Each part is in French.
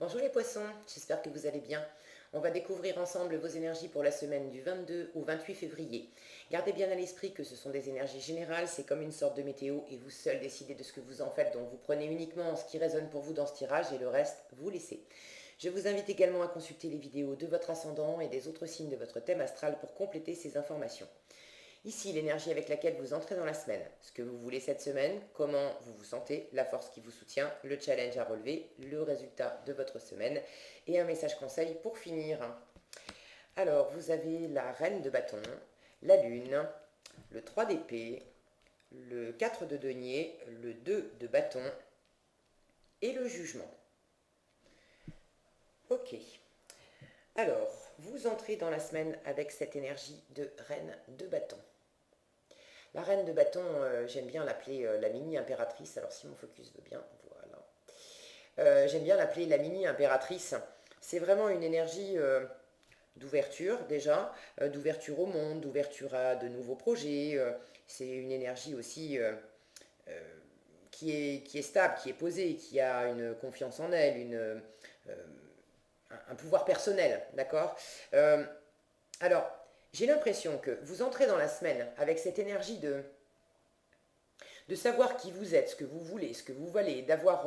Bonjour les poissons, j'espère que vous allez bien. On va découvrir ensemble vos énergies pour la semaine du 22 au 28 février. Gardez bien à l'esprit que ce sont des énergies générales, c'est comme une sorte de météo et vous seul décidez de ce que vous en faites, donc vous prenez uniquement ce qui résonne pour vous dans ce tirage et le reste, vous laissez. Je vous invite également à consulter les vidéos de votre ascendant et des autres signes de votre thème astral pour compléter ces informations. Ici, l'énergie avec laquelle vous entrez dans la semaine, ce que vous voulez cette semaine, comment vous vous sentez, la force qui vous soutient, le challenge à relever, le résultat de votre semaine et un message conseil pour finir. Alors, vous avez la reine de bâton, la lune, le 3 d'épée, le 4 de denier, le 2 de bâton et le jugement. Ok. Alors, vous entrez dans la semaine avec cette énergie de reine de bâton. La reine de bâton, j'aime bien l'appeler la mini-impératrice. Alors si mon focus veut bien, voilà. J'aime bien l'appeler la mini-impératrice. C'est vraiment une énergie d'ouverture déjà, d'ouverture au monde, d'ouverture à de nouveaux projets. C'est une énergie aussi qui est stable, qui est posée, qui a une confiance en elle, un pouvoir personnel, d'accord. Alors, j'ai l'impression que vous entrez dans la semaine avec cette énergie de savoir qui vous êtes, ce que vous voulez, ce que vous valez, d'avoir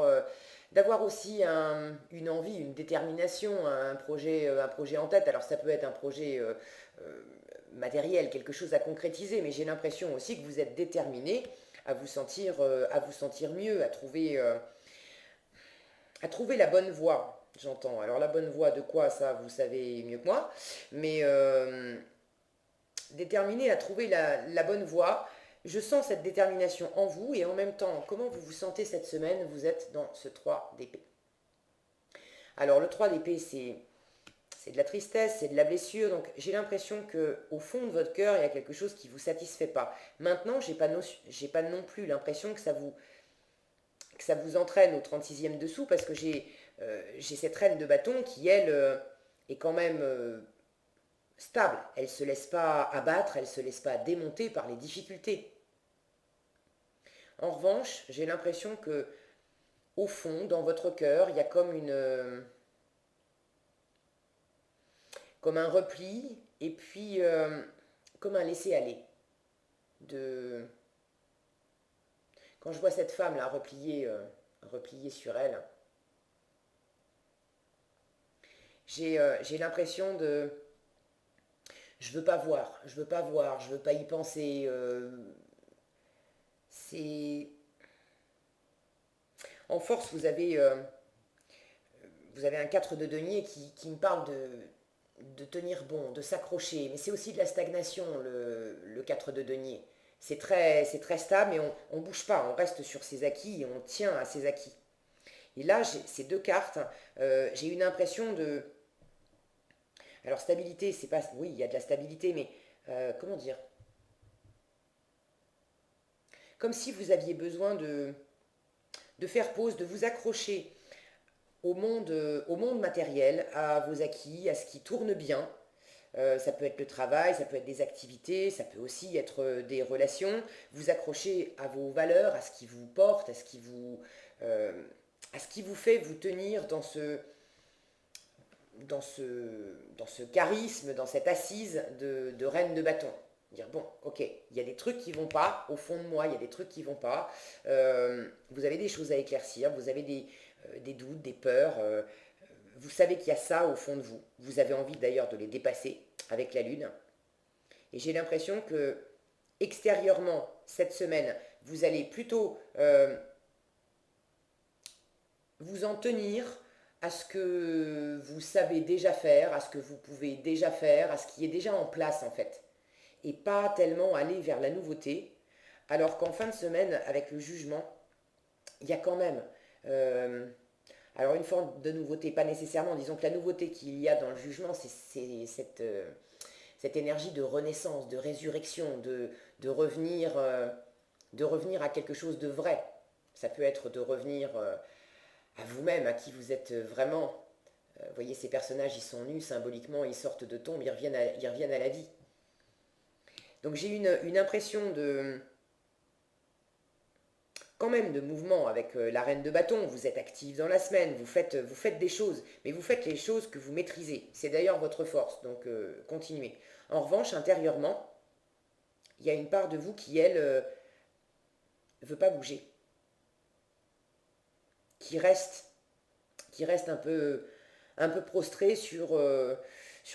aussi une envie, une détermination, un projet en tête. Alors ça peut être un projet matériel, quelque chose à concrétiser, mais j'ai l'impression aussi que vous êtes déterminé à vous sentir mieux, à trouver la bonne voie. J'entends. Alors la bonne voie de quoi, ça vous savez mieux que moi, mais déterminé à trouver la bonne voie. Je sens cette détermination en vous et en même temps, comment vous vous sentez cette semaine? Vous êtes dans ce 3 d'épée. Alors le 3 d'épée, c'est de la tristesse, c'est de la blessure, donc j'ai l'impression que au fond de votre cœur, il y a quelque chose qui ne vous satisfait pas. Maintenant, j'ai pas non plus l'impression que ça vous entraîne au 36e dessous, parce que j'ai cette reine de bâton qui, elle, est quand même stable. Elle ne se laisse pas abattre, elle ne se laisse pas démonter par les difficultés. En revanche, j'ai l'impression que, au fond, dans votre cœur, il y a comme un repli et puis comme un laisser-aller. De... Quand je vois cette femme là repliée sur elle, j'ai l'impression de je veux pas voir, je veux pas voir, je veux pas y penser. C'est en force, vous avez un 4 de denier qui me parle de tenir bon, de s'accrocher. Mais c'est aussi de la stagnation, le 4 de denier. C'est très stable, mais on ne bouge pas, on reste sur ses acquis et on tient à ses acquis. Et là, ces deux cartes, j'ai une impression de... Alors stabilité, c'est pas... Oui, il y a de la stabilité, mais comment dire? Comme si vous aviez besoin de faire pause, de vous accrocher au monde matériel, à vos acquis, à ce qui tourne bien. Ça peut être le travail, ça peut être des activités, ça peut aussi être des relations. Vous accrochez à vos valeurs, à ce qui vous porte, euh, à ce qui vous fait vous tenir dans ce charisme, dans cette assise de reine de bâton. Dire bon, ok, il y a des trucs qui vont pas, au fond de moi, il y a des trucs qui vont pas. Vous avez des choses à éclaircir, vous avez des doutes, des peurs. Vous savez qu'il y a ça au fond de vous. Vous avez envie d'ailleurs de les dépasser avec la lune. Et j'ai l'impression que extérieurement, cette semaine, vous allez plutôt vous en tenir à ce que vous savez déjà faire, à ce que vous pouvez déjà faire, à ce qui est déjà en place en fait. Et pas tellement aller vers la nouveauté, alors qu'en fin de semaine, avec le jugement, il y a quand même alors une forme de nouveauté, pas nécessairement, disons que la nouveauté qu'il y a dans le jugement, c'est cette énergie de renaissance, de résurrection, de revenir à quelque chose de vrai. Ça peut être de revenir à vous-même, à qui vous êtes vraiment. Vous voyez, ces personnages, ils sont nus, symboliquement, ils sortent de tombe, ils reviennent à la vie. Donc j'ai une impression quand même de mouvement avec la reine de bâton, vous êtes actif dans la semaine, vous faites des choses, mais vous faites les choses que vous maîtrisez. C'est d'ailleurs votre force, donc continuez. En revanche, intérieurement, il y a une part de vous qui, elle, ne veut pas bouger, qui reste, qui reste un peu prostrée sur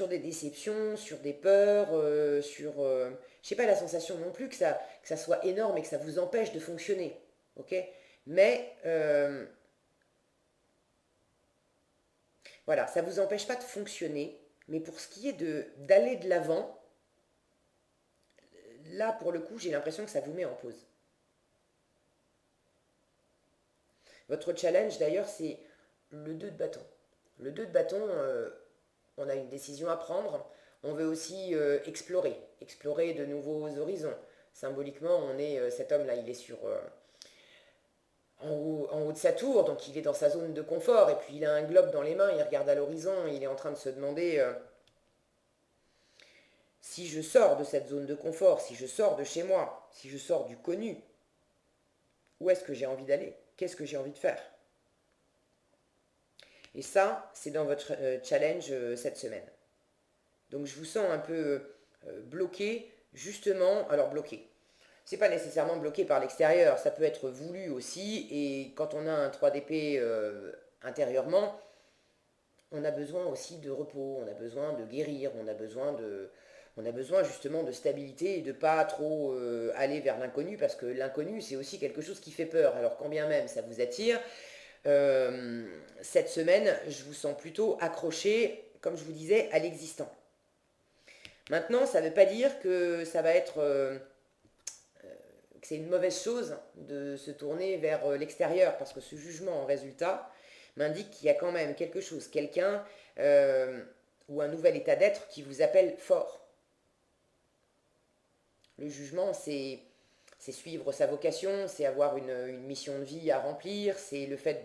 des déceptions, sur des peurs, je sais pas, la sensation non plus que ça soit énorme et que ça vous empêche de fonctionner, ok? Mais voilà, ça ne vous empêche pas de fonctionner, mais pour ce qui est d'aller de l'avant, là pour le coup, j'ai l'impression que ça vous met en pause. Votre challenge d'ailleurs, c'est le 2 de bâton. Le 2 de bâton, on a une décision à prendre. On veut aussi explorer de nouveaux horizons. Symboliquement, cet homme-là, il est en haut de sa tour, donc il est dans sa zone de confort, et puis il a un globe dans les mains, il regarde à l'horizon, il est en train de se demander si je sors de cette zone de confort, si je sors de chez moi, si je sors du connu, où est-ce que j'ai envie d'aller? Qu'est-ce que j'ai envie de faire? Et ça, c'est dans votre challenge cette semaine. Donc je vous sens un peu bloqué, justement, alors bloqué. C'est pas nécessairement bloqué par l'extérieur, ça peut être voulu aussi, et quand on a un 3 d'épée intérieurement, on a besoin aussi de repos, on a besoin de guérir, on a besoin justement de stabilité et de pas trop aller vers l'inconnu, parce que l'inconnu c'est aussi quelque chose qui fait peur. Alors quand bien même ça vous attire, euh, cette semaine je vous sens plutôt accroché, comme je vous disais, à l'existant. Maintenant, ça ne veut pas dire que ça va être que c'est une mauvaise chose de se tourner vers l'extérieur, parce que ce jugement en résultat m'indique qu'il y a quand même quelque chose, quelqu'un ou un nouvel état d'être qui vous appelle fort. Le jugement, c'est suivre sa vocation, c'est avoir une mission de vie à remplir, c'est le fait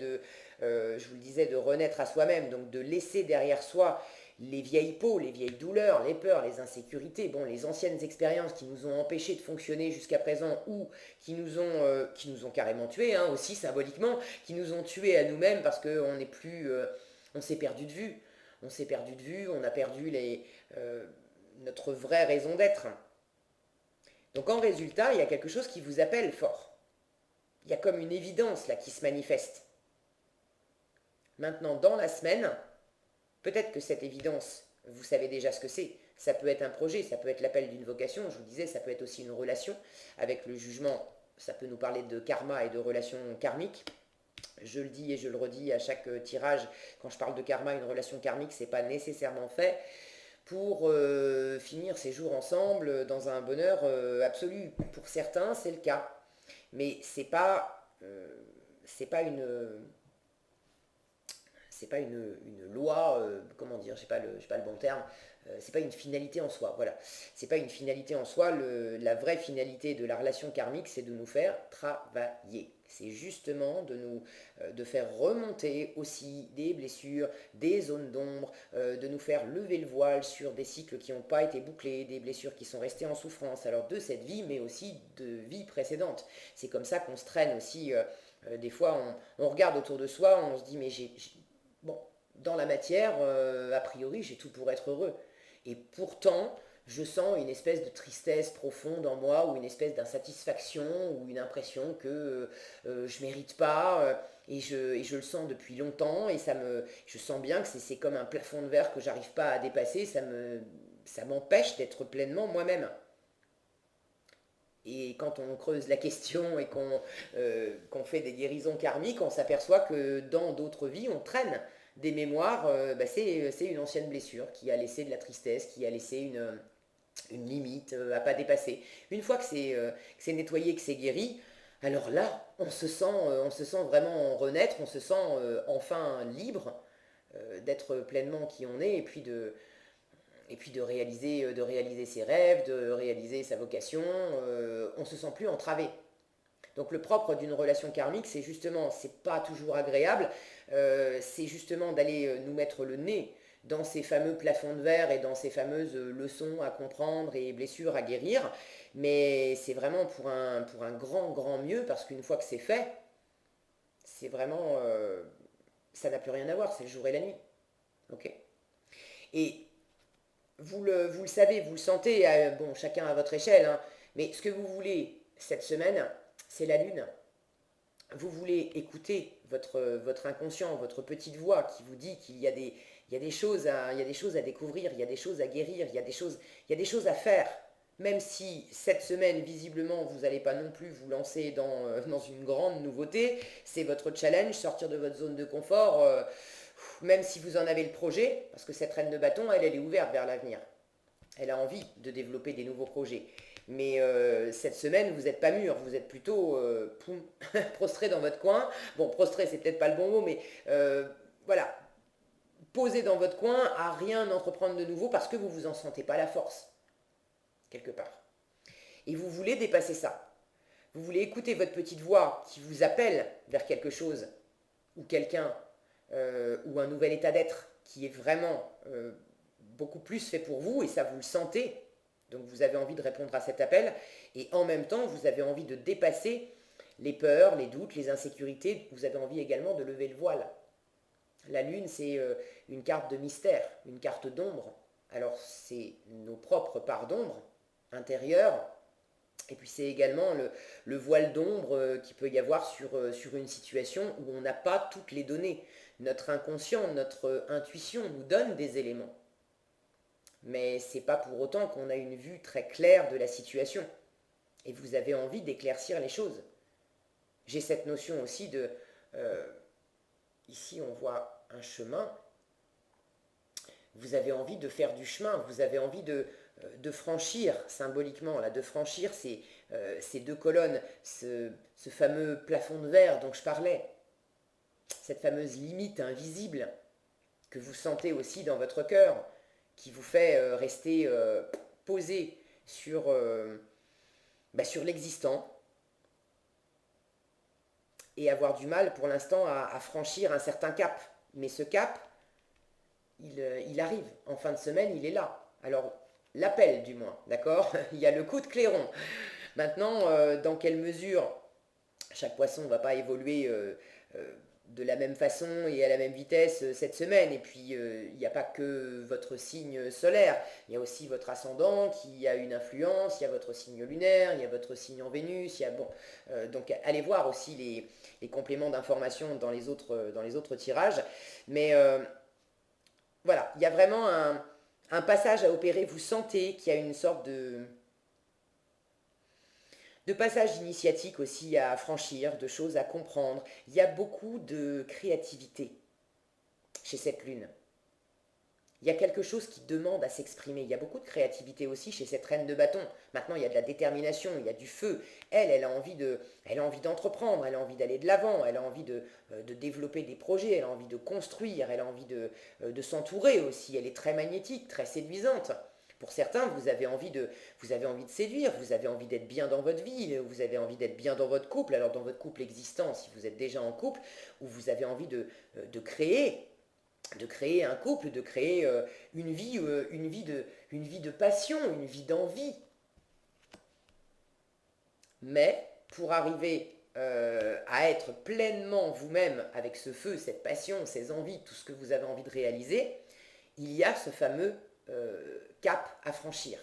je vous le disais, de renaître à soi-même, donc de laisser derrière soi les vieilles peaux, les vieilles douleurs, les peurs, les insécurités, bon, les anciennes expériences qui nous ont empêchés de fonctionner jusqu'à présent ou qui nous ont carrément tués, hein, aussi symboliquement, qui nous ont tués à nous-mêmes parce qu'on n'est plus, on s'est perdu de vue, on s'est perdu de vue, on a perdu notre vraie raison d'être. Donc en résultat, il y a quelque chose qui vous appelle fort. Il y a comme une évidence là qui se manifeste. Maintenant, dans la semaine, peut-être que cette évidence, vous savez déjà ce que c'est. Ça peut être un projet, ça peut être l'appel d'une vocation, je vous disais, ça peut être aussi une relation avec le jugement, ça peut nous parler de karma et de relations karmiques. Je le dis et je le redis à chaque tirage, quand je parle de karma, une relation karmique, c'est pas nécessairement fait pour finir ses jours ensemble dans un bonheur absolu. Pour certains, c'est le cas. Mais c'est pas une loi, comment dire, j'ai pas le bon terme, c'est pas une finalité en soi, voilà. C'est pas une finalité en soi, la vraie finalité de la relation karmique, c'est de nous faire travailler. C'est justement de faire remonter aussi des blessures, des zones d'ombre, de nous faire lever le voile sur des cycles qui n'ont pas été bouclés, des blessures qui sont restées en souffrance, alors de cette vie, mais aussi de vie précédente. C'est comme ça qu'on se traîne aussi. Des fois, on regarde autour de soi, on se dit, mais bon, dans la matière, a priori, j'ai tout pour être heureux. Et pourtant, je sens une espèce de tristesse profonde en moi, ou une espèce d'insatisfaction, ou une impression que je mérite pas, et je le sens depuis longtemps, et je sens bien que c'est comme un plafond de verre que j'arrive pas à dépasser, ça m'empêche d'être pleinement moi-même. Et quand on creuse la question et qu'on fait des guérisons karmiques, on s'aperçoit que dans d'autres vies, on traîne des mémoires. C'est une ancienne blessure qui a laissé de la tristesse, qui a laissé une limite à pas dépasser. Une fois que c'est nettoyé, que c'est guéri, alors là, on se sent vraiment renaître, on se sent enfin libre d'être pleinement qui on est, et puis de réaliser ses rêves, de réaliser sa vocation, on ne se sent plus entravé. Donc le propre d'une relation karmique, c'est justement, c'est pas toujours agréable, c'est justement d'aller nous mettre le nez dans ces fameux plafonds de verre et dans ces fameuses leçons à comprendre et blessures à guérir, Mais c'est vraiment pour un grand, grand mieux, parce qu'une fois que c'est fait, c'est vraiment... ça n'a plus rien à voir, c'est le jour et la nuit. Ok. Et vous le savez, vous le sentez, bon, chacun à votre échelle, hein, mais ce que vous voulez cette semaine, c'est la lune. Vous voulez écouter votre inconscient, votre petite voix qui vous dit qu'il y a il y a des choses il y a des choses à découvrir, il y a des choses à guérir, il y a des choses à faire. Même si cette semaine, visiblement, vous n'allez pas non plus vous lancer dans une grande nouveauté, c'est votre challenge, sortir de votre zone de confort, même si vous en avez le projet, parce que cette reine de bâton, elle est ouverte vers l'avenir. Elle a envie de développer des nouveaux projets. Mais cette semaine, vous n'êtes pas mûr, vous êtes plutôt prostré dans votre coin. Bon, prostré, c'est peut-être pas le bon mot, mais voilà, posé dans votre coin, à rien entreprendre de nouveau parce que vous vous en sentez pas la force, quelque part. Et vous voulez dépasser ça. Vous voulez écouter votre petite voix qui vous appelle vers quelque chose, ou quelqu'un, ou un nouvel état d'être qui est vraiment beaucoup plus fait pour vous, et ça vous le sentez. Donc vous avez envie de répondre à cet appel, et en même temps vous avez envie de dépasser les peurs, les doutes, les insécurités. Vous avez envie également de lever le voile. La lune, c'est une carte de mystère, une carte d'ombre. Alors c'est nos propres parts d'ombre intérieures, et puis c'est également le voile d'ombre qu'il peut y avoir sur une situation où on n'a pas toutes les données. Notre inconscient, notre intuition nous donne des éléments. Mais c'est pas pour autant qu'on a une vue très claire de la situation. Et vous avez envie d'éclaircir les choses. J'ai cette notion aussi de... euh, ici, on voit un chemin. Vous avez envie de faire du chemin. Vous avez envie de franchir, symboliquement, là, de franchir ces deux colonnes, ce fameux plafond de verre dont je parlais, cette fameuse limite invisible que vous sentez aussi dans votre cœur, qui vous fait rester posé sur l'existant, et avoir du mal pour l'instant à franchir un certain cap. Mais ce cap, il arrive. En fin de semaine, il est là. Alors, l'appel du moins, d'accord. Il y a le coup de clairon. Maintenant, dans quelle mesure chaque poisson ne va pas évoluer de la même façon et à la même vitesse cette semaine. Et puis, il n'y a pas que votre signe solaire, il y a aussi votre ascendant qui a une influence, il y a votre signe lunaire, il y a votre signe en Vénus, il y a, bon, donc allez voir aussi les compléments d'information dans les autres tirages. Mais voilà, il y a vraiment un passage à opérer. Vous sentez qu'il y a une sorte de passages initiatiques aussi à franchir, de choses à comprendre. Il y a beaucoup de créativité chez cette lune. Il y a quelque chose qui demande à s'exprimer. Il y a beaucoup de créativité aussi chez cette reine de bâton. Maintenant, il y a de la détermination, il y a du feu. Elle a envie d'entreprendre, elle a envie d'aller de l'avant, elle a envie de développer des projets, elle a envie de construire, elle a envie de s'entourer aussi. Elle est très magnétique, très séduisante. Pour certains, vous avez envie de séduire, vous avez envie d'être bien dans votre vie, vous avez envie d'être bien dans votre couple. Alors dans votre couple existant, si vous êtes déjà en couple, ou vous avez envie de créer un couple, de créer une vie de passion, une vie d'envie. Mais pour arriver à être pleinement vous-même avec ce feu, cette passion, ces envies, tout ce que vous avez envie de réaliser, il y a ce fameux cap à franchir.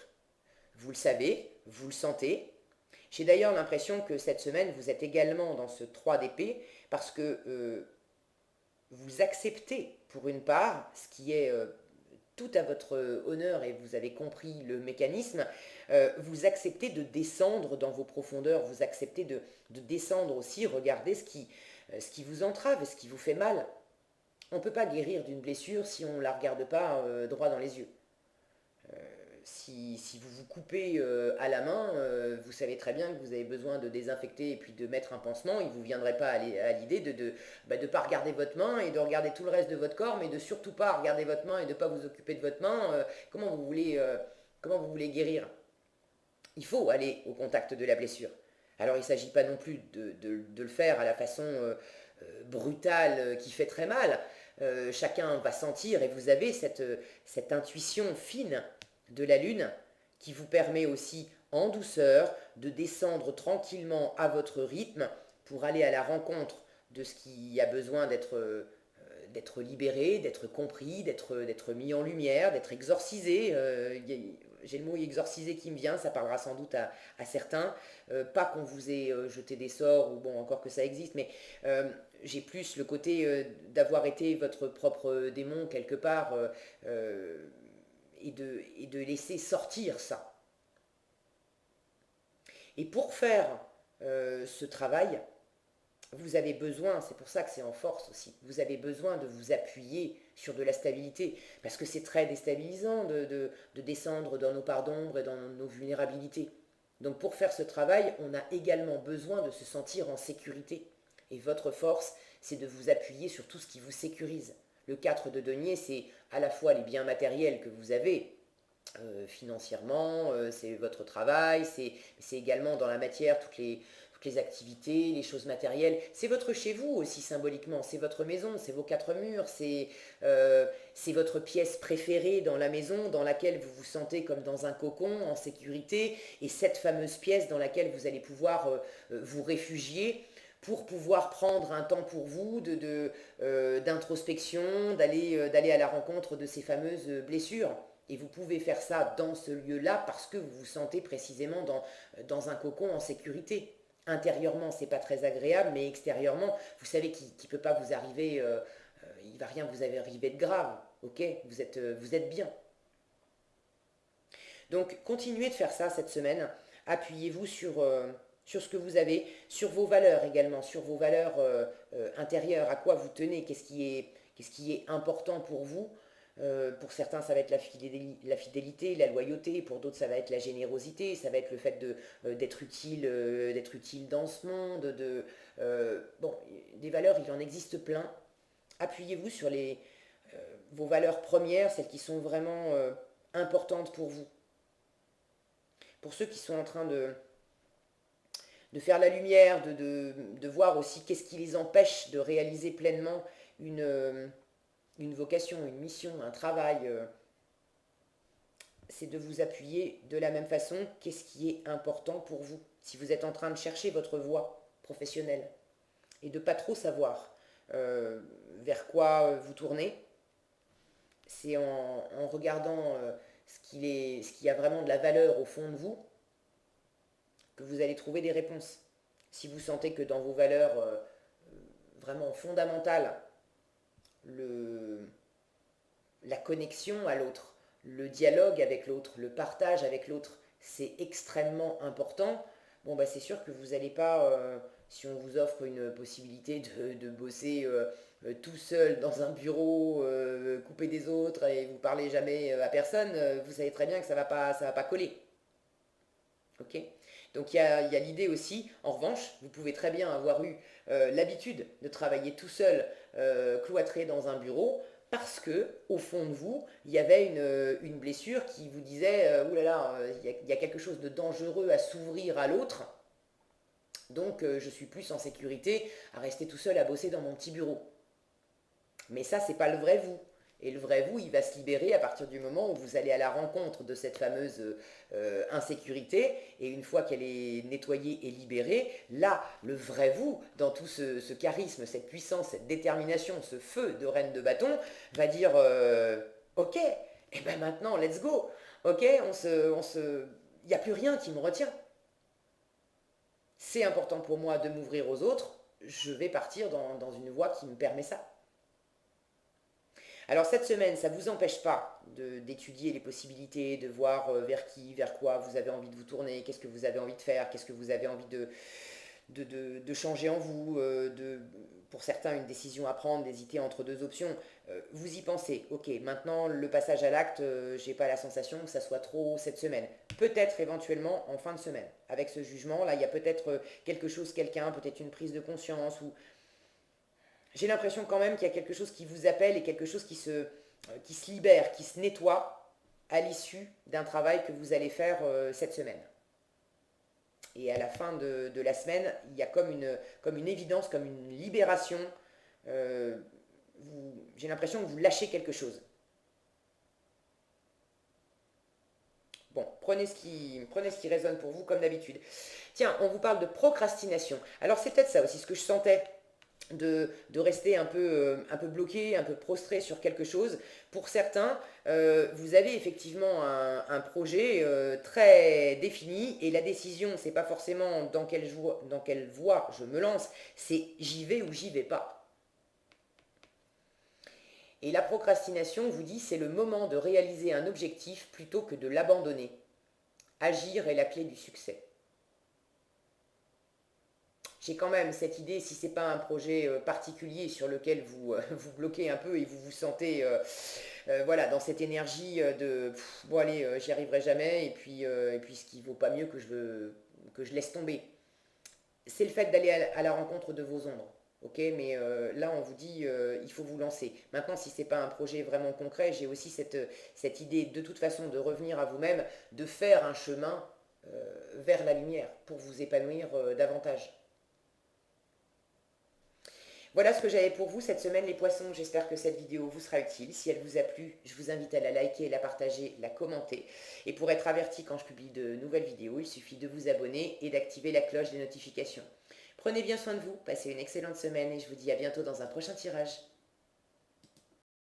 Vous le savez, vous le sentez. J'ai d'ailleurs l'impression que cette semaine, vous êtes également dans ce 3 d'épée parce que vous acceptez, pour une part, ce qui est tout à votre honneur, et vous avez compris le mécanisme, vous acceptez de descendre dans vos profondeurs, vous acceptez de descendre aussi, regardez ce qui vous entrave, ce qui vous fait mal. On ne peut pas guérir d'une blessure si on ne la regarde pas droit dans les yeux. Si vous vous coupez à la main, vous savez très bien que vous avez besoin de désinfecter et puis de mettre un pansement. Il ne vous viendrait pas à l'idée de ne pas regarder votre main et de regarder tout le reste de votre corps, mais de surtout pas regarder votre main et de ne pas vous occuper de votre main. Comment vous voulez guérir? Il faut aller au contact de la blessure. Alors il ne s'agit pas non plus de le faire à la façon brutale qui fait très mal. Chacun va sentir, et vous avez cette intuition fine de la lune qui vous permet aussi en douceur, de descendre tranquillement à votre rythme pour aller à la rencontre de ce qui a besoin d'être libéré, d'être compris, d'être mis en lumière, d'être exorcisé. J'ai le mot exorcisé qui me vient, ça parlera sans doute à certains. Pas qu'on vous ait jeté des sorts, ou bon, encore que ça existe, mais j'ai plus le côté d'avoir été votre propre démon quelque part et de laisser sortir ça. Et pour faire ce travail, vous avez besoin, c'est pour ça que c'est en force aussi, vous avez besoin de vous appuyer sur de la stabilité, parce que c'est très déstabilisant de descendre dans nos parts d'ombre et dans nos vulnérabilités. Donc pour faire ce travail, on a également besoin de se sentir en sécurité. Et votre force, c'est de vous appuyer sur tout ce qui vous sécurise. Le 4 de denier, c'est à la fois les biens matériels que vous avez, financièrement, c'est votre travail, c'est également dans la matière toutes les activités, les choses matérielles. C'est votre chez vous aussi symboliquement, c'est votre maison, c'est vos quatre murs, c'est votre pièce préférée dans la maison dans laquelle vous vous sentez comme dans un cocon, en sécurité, et cette fameuse pièce dans laquelle vous allez pouvoir vous réfugier pour pouvoir prendre un temps pour vous d'introspection, d'aller à la rencontre de ces fameuses blessures. Et vous pouvez faire ça dans ce lieu-là parce que vous vous sentez précisément dans un cocon en sécurité. Intérieurement, c'est pas très agréable, mais extérieurement, vous savez qu'il ne peut pas vous arriver, il va rien vous arriver de grave, ok? Vous êtes bien. Donc, continuez de faire ça cette semaine. Appuyez-vous sur ce que vous avez, sur vos valeurs également, sur vos valeurs intérieures, à quoi vous tenez, qu'est-ce qui est important pour vous. Pour certains, ça va être la fidélité, la loyauté. Pour d'autres, ça va être la générosité. Ça va être le fait d'être utile dans ce monde. Bon, des valeurs, il en existe plein. Appuyez-vous sur vos valeurs premières, celles qui sont vraiment importantes pour vous. Pour ceux qui sont en train de faire la lumière, de voir aussi qu'est-ce qui les empêche de réaliser pleinement une vocation, une mission, un travail, c'est de vous appuyer de la même façon, qu'est-ce qui est important pour vous. Si vous êtes en train de chercher votre voie professionnelle et de ne pas trop savoir vers quoi vous tournez, c'est en regardant ce qui a vraiment de la valeur au fond de vous que vous allez trouver des réponses. Si vous sentez que dans vos valeurs vraiment fondamentales, la connexion à l'autre, le dialogue avec l'autre, le partage avec l'autre, c'est extrêmement important. Bon, bah, c'est sûr que vous n'allez pas, si on vous offre une possibilité de bosser tout seul dans un bureau, coupé des autres et vous parlez jamais à personne, vous savez très bien que ça va pas coller. Ok? Donc il y a l'idée aussi, en revanche, vous pouvez très bien avoir eu l'habitude de travailler tout seul, cloîtré dans un bureau, parce que au fond de vous, il y avait une blessure qui vous disait, ouh là là, il y a quelque chose de dangereux à s'ouvrir à l'autre, donc je suis plus en sécurité à rester tout seul à bosser dans mon petit bureau. Mais ça, c'est pas le vrai vous. Et le vrai vous, il va se libérer à partir du moment où vous allez à la rencontre de cette fameuse insécurité. Et une fois qu'elle est nettoyée et libérée, là, le vrai vous, dans tout ce charisme, cette puissance, cette détermination, ce feu de reine de bâton, va dire ok, et ben maintenant, let's go. Ok, il n'y a plus rien qui me retient. C'est important pour moi de m'ouvrir aux autres. Je vais partir dans une voie qui me permet ça. Alors cette semaine, ça ne vous empêche pas d'étudier les possibilités, de voir vers qui, vers quoi vous avez envie de vous tourner, qu'est-ce que vous avez envie de faire, qu'est-ce que vous avez envie de changer en vous, pour certains une décision à prendre, d'hésiter entre deux options. Vous y pensez, ok, maintenant le passage à l'acte, je n'ai pas la sensation que ça soit trop cette semaine. Peut-être éventuellement en fin de semaine. Avec ce jugement, là, il y a peut-être quelque chose, quelqu'un, peut-être une prise de conscience ou j'ai l'impression quand même qu'il y a quelque chose qui vous appelle et quelque chose qui se libère, qui se nettoie à l'issue d'un travail que vous allez faire cette semaine. Et à la fin de la semaine, il y a comme une évidence, comme une libération. J'ai l'impression que vous lâchez quelque chose. Bon, prenez ce qui résonne pour vous comme d'habitude. Tiens, on vous parle de procrastination. Alors c'est peut-être ça aussi ce que je sentais de rester un peu bloqué, un peu prostré sur quelque chose. Pour certains, vous avez effectivement un projet très défini et la décision, c'est pas forcément dans quelle voie je me lance, c'est j'y vais ou j'y vais pas. Et la procrastination, vous dit, c'est le moment de réaliser un objectif plutôt que de l'abandonner. Agir est la clé du succès. J'ai quand même cette idée, si ce n'est pas un projet particulier sur lequel vous vous bloquez un peu et vous vous sentez voilà, dans cette énergie de bon allez, j'y arriverai jamais et puis ce qui vaut pas mieux que je laisse tomber. C'est le fait d'aller à la rencontre de vos ombres. Ok, mais là on vous dit il faut vous lancer. Maintenant, si c'est pas un projet vraiment concret, j'ai aussi cette idée de toute façon de revenir à vous-même, de faire un chemin vers la lumière pour vous épanouir davantage. Voilà ce que j'avais pour vous cette semaine les poissons. J'espère que cette vidéo vous sera utile. Si elle vous a plu, je vous invite à la liker, la partager, la commenter. Et pour être averti quand je publie de nouvelles vidéos, il suffit de vous abonner et d'activer la cloche des notifications. Prenez bien soin de vous, passez une excellente semaine et je vous dis à bientôt dans un prochain tirage.